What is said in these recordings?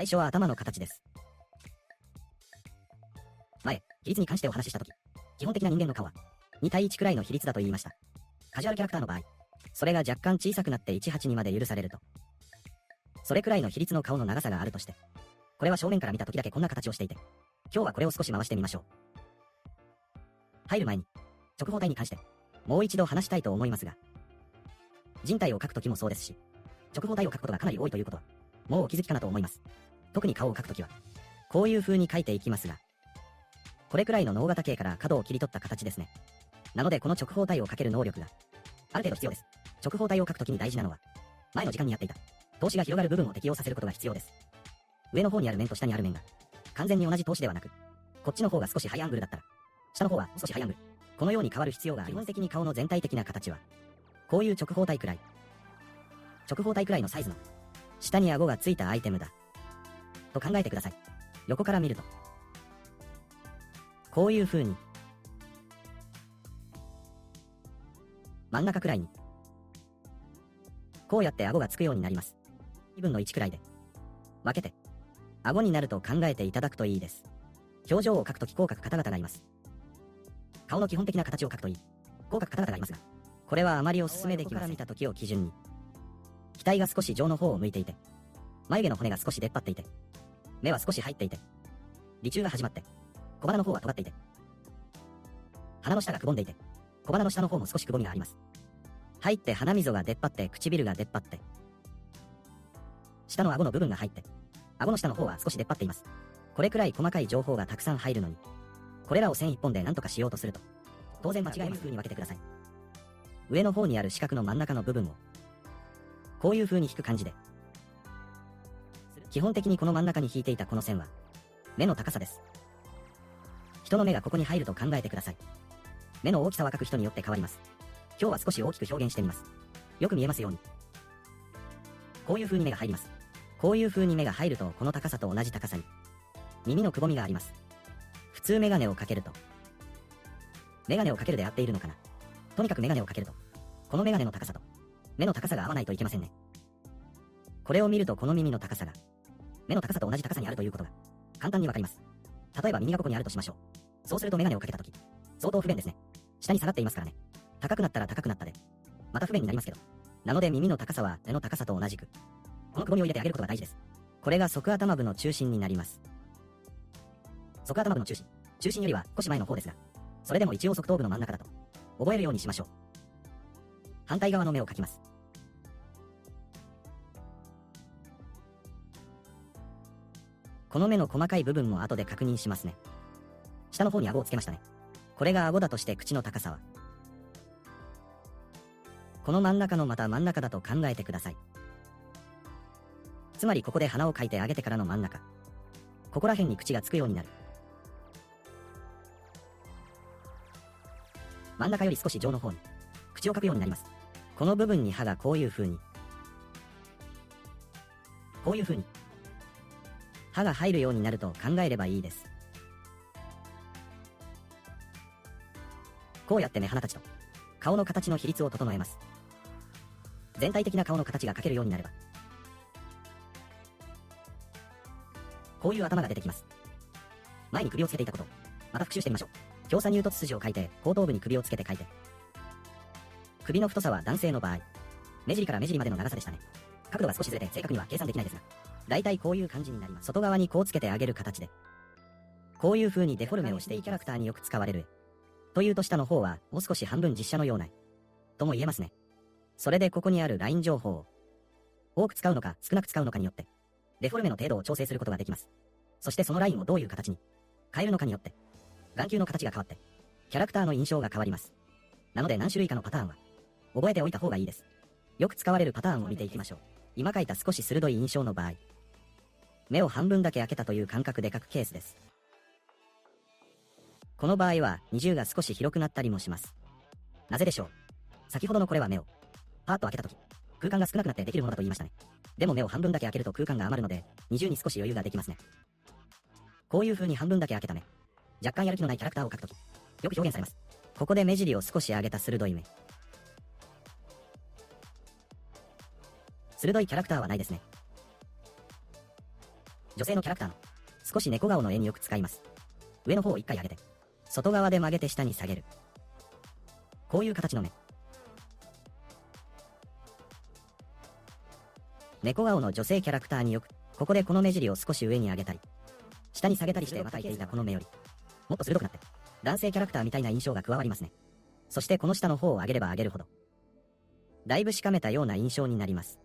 初は頭の形です。前、比率に関してお話ししたとき、基本的な人間の顔は2対1くらいの比率だと言いました。カジュアルキャラクターの場合、それが若干小さくなって1:8にまで許されると。それくらいの比率の顔の長さがあるとして、これは正面から見た時だけこんな形をしていて、今日はこれを少し回してみましょう。入る前に、直方体に関して、もう一度話したいと思いますが、人体を描くときもそうですし、直方体を描くことがかなり多いということは、もうお気づきかなと思います。特に顔を描くときは、こういう風に描いていきますが、これくらいの脳型形から角を切り取った形ですね。なのでこの直方体を描ける能力が、ある程度必要です。直方体を描くときに大事なのは、前の時間にやっていた、透視が広がる部分を適用させることが必要です。上の方にある面と下にある面が、完全に同じ透視ではなく、こっちの方が少しハイアングルだったら、下の方は少しハイアングル。このように変わる必要があります。基本的に顔の全体的な形は、こういう直方体くらい。直方体くらいのサイズの、下に顎がついたアイテムだ。と考えてください。横から見ると、こういう風に、真ん中くらいに、こうやって顎がつくようになります。2分の1くらいで、分けて、顎になると考えていただくといいです。表情を描くときこう描く方々がいます。顔の基本的な形を描くといい、こう描く方々がいますが、これはあまりお勧めできません。横から見たときを基準に、額が少し上の方を向いていて、眉毛の骨が少し出っ張っていて、目は少し入っていて、離中が始まって、小鼻の方は尖っていて、鼻の下がくぼんでいて、小鼻の下の方も少しくぼみがあります。入って鼻溝が出っ張って、唇が出っ張って、下の顎の部分が入って、顎の下の方は少し出っ張っています。これくらい細かい情報がたくさん入るのに、これらを線一本で何とかしようとすると、当然間違いない風に分けてください。上の方にある四角の真ん中の部分を、こういう風に引く感じで、基本的にこの真ん中に引いていたこの線は、目の高さです。人の目がここに入ると考えてください。目の大きさは描く人によって変わります。今日は少し大きく表現してみます。よく見えますように。こういう風に目が入ります。こういう風に目が入るとこの高さと同じ高さに、耳のくぼみがあります。普通メガネをかけると、メガネをかけるで合っているのかな。とにかくメガネをかけると、このメガネの高さと、目の高さが合わないといけませんね。これを見るとこの耳の高さが、目の高さと同じ高さにあるということが、簡単にわかります。例えば耳がここにあるとしましょう。そうするとメガネをかけたとき、相当不便ですね。下に下がっていますからね。高くなったら高くなったで、また不便になりますけど。なので耳の高さは目の高さと同じく、このくぼみを入れてあげることが大事です。これが側頭部の中心になります。側頭部の中心よりは少し前の方ですが、それでも一応側頭部の真ん中だと、覚えるようにしましょう。反対側の目を描きます。この目の細かい部分も後で確認しますね。下の方に顎をつけましたね。これが顎だとして口の高さは、この真ん中のまた真ん中だと考えてください。つまりここで鼻をかいてあげてからの真ん中。ここら辺に口がつくようになる。真ん中より少し上の方に、口をかくようになります。この部分に歯がこういう風に、歯が入るようになると考えればいいです。こうやって目鼻立ちと、顔の形の比率を整えます。全体的な顔の形が描けるようになれば、こういう頭が出てきます。前に首をつけていたことを、また復習してみましょう。強鎖乳突筋を描いて、後頭部に首をつけて描いて。首の太さは男性の場合、目尻から目尻までの長さでしたね。角度が少しずれて正確には計算できないですが、だいたいこういう感じになります。外側にこうつけてあげる形で、こういう風にデフォルメをしてキャラクターによく使われる絵。というと下の方は、もう少し半分実写のような絵。とも言えますね。それでここにあるライン情報を、多く使うのか少なく使うのかによって、デフォルメの程度を調整することができます。そしてそのラインをどういう形に変えるのかによって、眼球の形が変わって、キャラクターの印象が変わります。なので何種類かのパターンは、覚えておいた方がいいです。よく使われるパターンを見ていきましょう。今描いた少し鋭い印象の場合、目を半分だけ開けたという感覚で描くケースです。この場合は二重が少し広くなったりもします。なぜでしょう。先ほどのこれは目をパーッと開けたとき、空間が少なくなってできるものだと言いましたね。でも目を半分だけ開けると空間が余るので、二重に少し余裕ができますね。こういう風に半分だけ開けた目、若干やる気のないキャラクターを描くとき、よく表現されます。ここで目尻を少し上げた鋭い目。鋭いキャラクターはないですね。女性のキャラクターの少し猫顔の絵によく使います。上の方を1回上げて、外側で曲げて下に下げる。こういう形の目。猫顔の女性キャラクターによく、ここでこの目尻を少し上に上げたり、下に下げたりして描いていたこの目より、もっと鋭くなって、男性キャラクターみたいな印象が加わりますね。そしてこの下の方を上げれば上げるほど、だいぶしかめたような印象になります。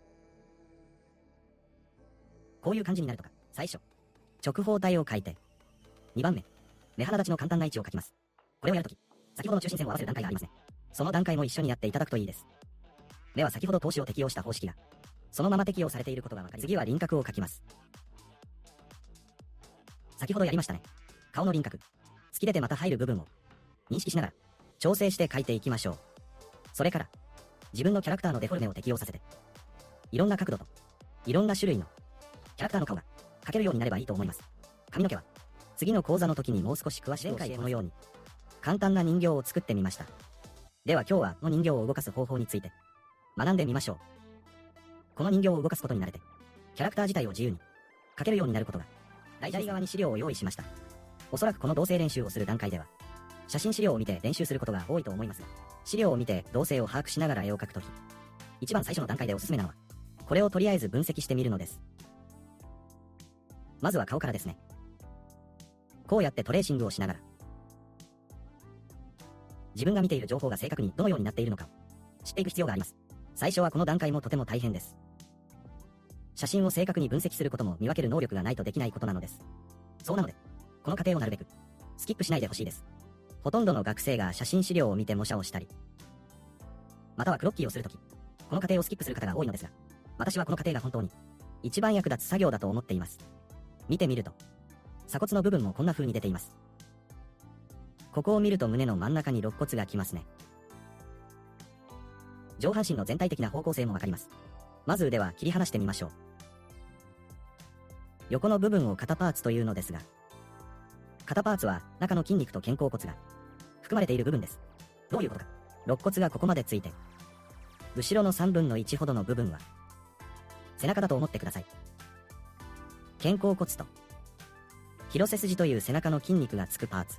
こういう感じになるとか、最初、直方体を描いて、2番目、目鼻立ちの簡単な位置を描きます。これをやるとき、先ほどの中心線を合わせる段階がありますね。その段階も一緒にやっていただくといいです。目は先ほど透視を適用した方式が、そのまま適用されていることが分かり、次は輪郭を描きます。先ほどやりましたね。顔の輪郭、突き出てまた入る部分を認識しながら調整して描いていきましょう。それから自分のキャラクターのデフォルメを適用させて、いろんな角度といろんな種類のキャラクターの顔が描けるようになればいいと思います。髪の毛は次の講座の時にもう少し詳しく前回このように簡単な人形を作ってみました。では今日はこの人形を動かす方法について学んでみましょう。この人形を動かすことに慣れて、キャラクター自体を自由に描けるようになることが大事。左側に資料を用意しました。おそらくこの同性練習をする段階では、写真資料を見て練習することが多いと思いますが、資料を見て同性を把握しながら絵を描くとき、一番最初の段階でおすすめなのは、これをとりあえず分析してみるのです。まずは顔からですね。こうやってトレーシングをしながら、自分が見ている情報が正確にどのようになっているのかを知っていく必要があります。最初はこの段階もとても大変です。写真を正確に分析することも見分ける能力がないとできないことなのです。そうなので、この過程をなるべくスキップしないでほしいです。ほとんどの学生が写真資料を見て模写をしたり、またはクロッキーをするとき、この過程をスキップする方が多いのですが、私はこの過程が本当に一番役立つ作業だと思っています。見てみると、鎖骨の部分もこんな風に出ています。ここを見ると胸の真ん中に肋骨がきますね。上半身の全体的な方向性もわかります。まず腕は切り離してみましょう。横の部分を肩パーツというのですが、肩パーツは中の筋肉と肩甲骨が含まれている部分です。どういうことか。肋骨がここまでついて、後ろの3分の1ほどの部分は背中だと思ってください。肩甲骨と広背筋という背中の筋肉がつくパーツ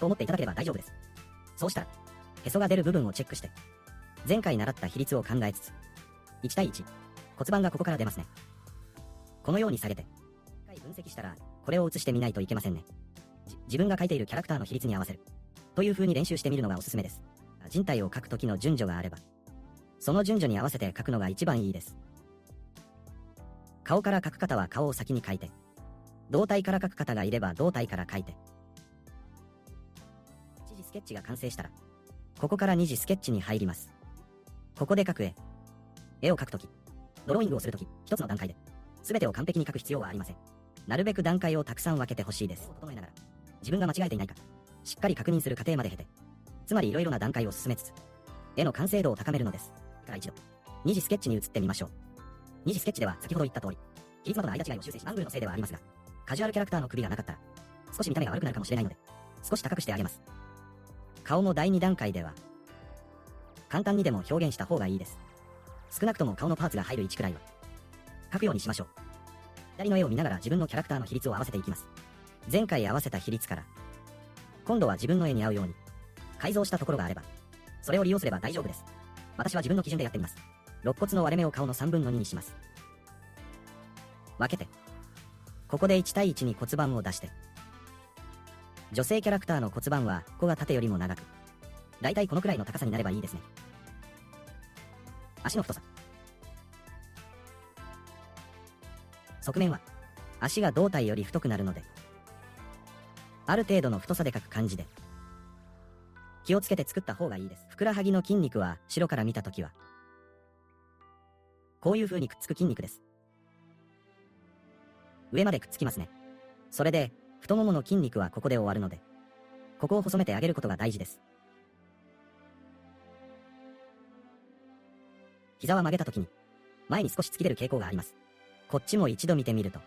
と思っていただければ大丈夫です。そうしたら、へそが出る部分をチェックして、前回習った比率を考えつつ、1対1、骨盤がここから出ますね。このように下げて、一回分析したら、これを写してみないといけませんね。自分が描いているキャラクターの比率に合わせる。という風に練習してみるのがおすすめです。人体を描く時の順序があれば、その順序に合わせて描くのが一番いいです。顔から描く方は顔を先に描いて、胴体から描く方がいれば胴体から描いて、1次スケッチが完成したら、ここから2次スケッチに入ります。ここで描く絵を描くとき、ドローイングをするとき、一つの段階で、全てを完璧に描く必要はありません。なるべく段階をたくさん分けてほしいです。整えながら、自分が間違えていないか、しっかり確認する過程まで経て、つまりいろいろな段階を進めつつ、絵の完成度を高めるのです。から一度、二次スケッチに移ってみましょう。二次スケッチでは先ほど言った通り、比率などの間違いを修正し、アングルのせいではありますが、カジュアルキャラクターの首がなかったら、少し見た目が悪くなるかもしれないので、少し高くしてあげます。顔も第2段階では、簡単にでも表現した方がいいです。少なくとも顔のパーツが入る位置くらいは、描くようにしましょう。左の絵を見ながら自分のキャラクターの比率を合わせていきます。前回合わせた比率から、今度は自分の絵に合うように、改造したところがあれば、それを利用すれば大丈夫です。私は自分の基準でやってみます。肋骨の割れ目を顔の3分の2にします。分けて、ここで1対1に骨盤を出して、女性キャラクターの骨盤は、ここが縦よりも長く、だいたいこのくらいの高さになればいいですね。足の太さ。側面は、足が胴体より太くなるので、ある程度の太さで描く感じで、気をつけて作った方がいいです。ふくらはぎの筋肉は、後ろから見たときは、こういう風にくっつく筋肉です。上までくっつきますね。それで、太ももの筋肉はここで終わるので、ここを細めてあげることが大事です。膝は曲げたときに、前に少し突き出る傾向があります。こっちも一度見てみると。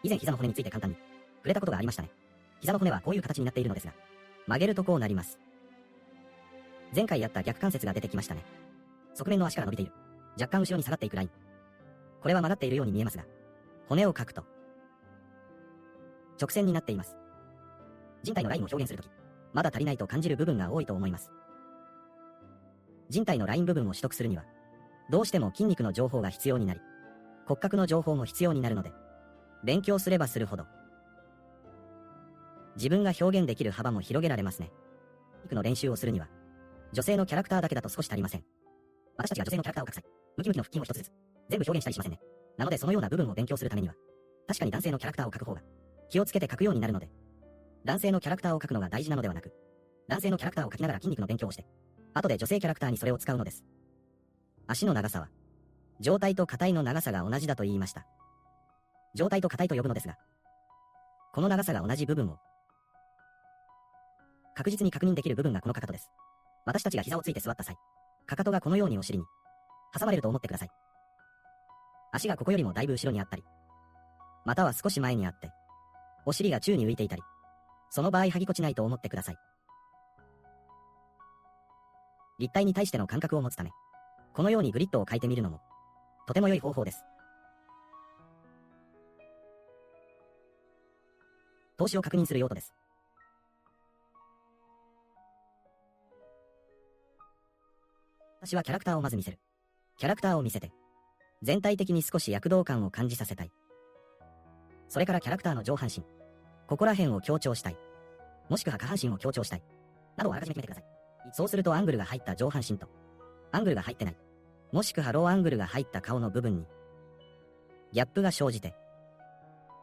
以前膝の骨について簡単に触れたことがありましたね。膝の骨はこういう形になっているのですが、曲げるとこうなります。前回やった逆関節が出てきましたね。側面の足から伸びている。若干後ろに下がっていくライン。これは曲がっているように見えますが、骨を描くと、直線になっています。人体のラインを表現するとき、まだ足りないと感じる部分が多いと思います。人体のライン部分を取得するには、どうしても筋肉の情報が必要になり、骨格の情報も必要になるので、勉強すればするほど、自分が表現できる幅も広げられますね。肉の練習をするには、女性のキャラクターだけだと少し足りません。私たちが女性のキャラクターを描く際、ムキムキの腹筋を一つずつ、全部表現したりしませんね。なのでそのような部分を勉強するためには、確かに男性のキャラクターを描く方が、気をつけて描くようになるので、男性のキャラクターを描くのが大事なのではなく、男性のキャラクターを描きながら筋肉の勉強をして、後で女性キャラクターにそれを使うのです。足の長さは、上体と下体の長さが同じだと言いました。上体と下体と呼ぶのですが、この長さが同じ部分を、確実に確認できる部分がこのかかとです。私たちが膝をついて座った際、かかとがこのようにお尻に挟まれると思ってください。足がここよりもだいぶ後ろにあったり、または少し前にあって、お尻が宙に浮いていたり、その場合剥ぎこちないと思ってください。立体に対しての感覚を持つため、このようにグリッドを変えてみるのも、とても良い方法です。投資を確認する用途です。私はキャラクターをまず見せる。キャラクターを見せて、全体的に少し躍動感を感じさせたい。それからキャラクターの上半身、ここら辺を強調したい。もしくは下半身を強調したい。などをあらかじめ決めてください。そうするとアングルが入った上半身と、アングルが入ってない、もしくはローアングルが入った顔の部分に、ギャップが生じて、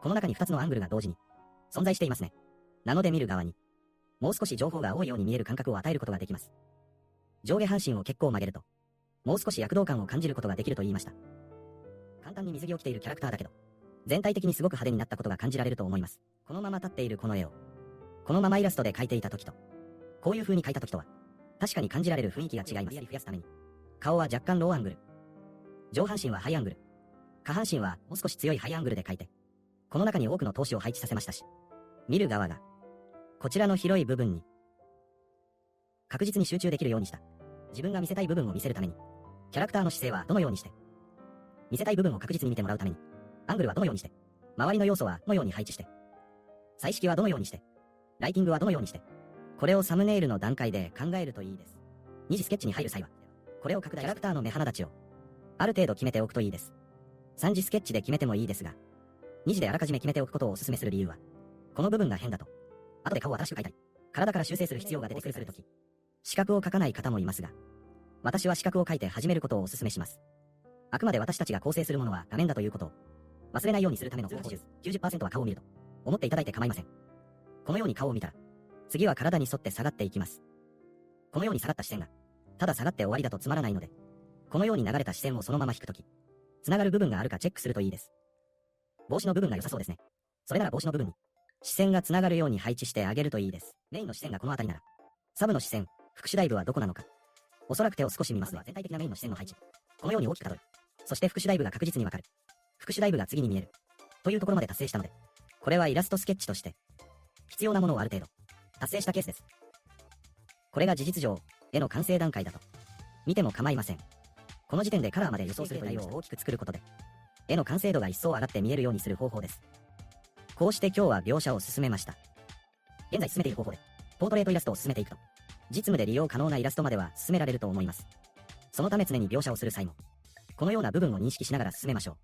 この中に2つのアングルが同時に存在していますね。なので見る側に、もう少し情報が多いように見える感覚を与えることができます。上下半身を結構曲げると、もう少し躍動感を感じることができると言いました。簡単に水着を着ているキャラクターだけど、全体的にすごく派手になったことが感じられると思います。このまま立っているこの絵を、このままイラストで描いていた時と、こういう風に描いた時とは、確かに感じられる雰囲気が違います。増やすために、顔は若干ローアングル、上半身はハイアングル、下半身はもう少し強いハイアングルで描いて、この中に多くの投資を配置させましたし、見る側が、こちらの広い部分に、確実に集中できるようにした。自分が見せたい部分を見せるために、キャラクターの姿勢はどのようにして、見せたい部分を確実に見てもらうために、アングルはどのようにして、周りの要素はどのように配置して、彩色はどのようにして、ライティングはどのようにして、これをサムネイルの段階で考えるといいです。2次スケッチに入る際は、これを拡大キャラクターの目鼻立ちを、ある程度決めておくといいです。3次スケッチで決めてもいいですが、2次であらかじめ決めておくことをお勧めする理由は、この部分が変だと、後で顔を新しく描いたり、体から修正する必要が出てくるとき、視覚を描かない方もいますが、私は視覚を描いて始めることをお勧めします。あくまで私たちが構成するものは画面だということを、忘れないようにするための方法です。90% は顔を見ると思っていただいて構いません。このように顔を見たら、次は体に沿って下がっていきます。このように下がった視線が、ただ下がって終わりだとつまらないので、このように流れた視線をそのまま引くとき、つながる部分があるかチェックするといいです。帽子の部分が良さそうですね。それなら帽子の部分に、視線がつながるように配置してあげるといいです。メインの視線がこの辺りなら、サブの視線、副主台部はどこなのか。おそらく手を少し見ますが、全体的なメインの視線の配置。このように大きくたどる。そして副主台部が確実にわかる。副主台部が次に見える。というところまで達成したので、これはイラストスケッチとして、必要なものをある程度、達成したケースです。これが事実上、絵の完成段階だと、見ても構いません。この時点でカラーまで予想するというを大きく作ることで、絵の完成度が一層上がって見えるようにする方法です。こうして今日は描写を進めました。現在進めている方法で、ポートレートイラストを進めていくと、実務で利用可能なイラストまでは進められると思います。そのため常に描写をする際も、このような部分を認識しながら進めましょう。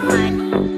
何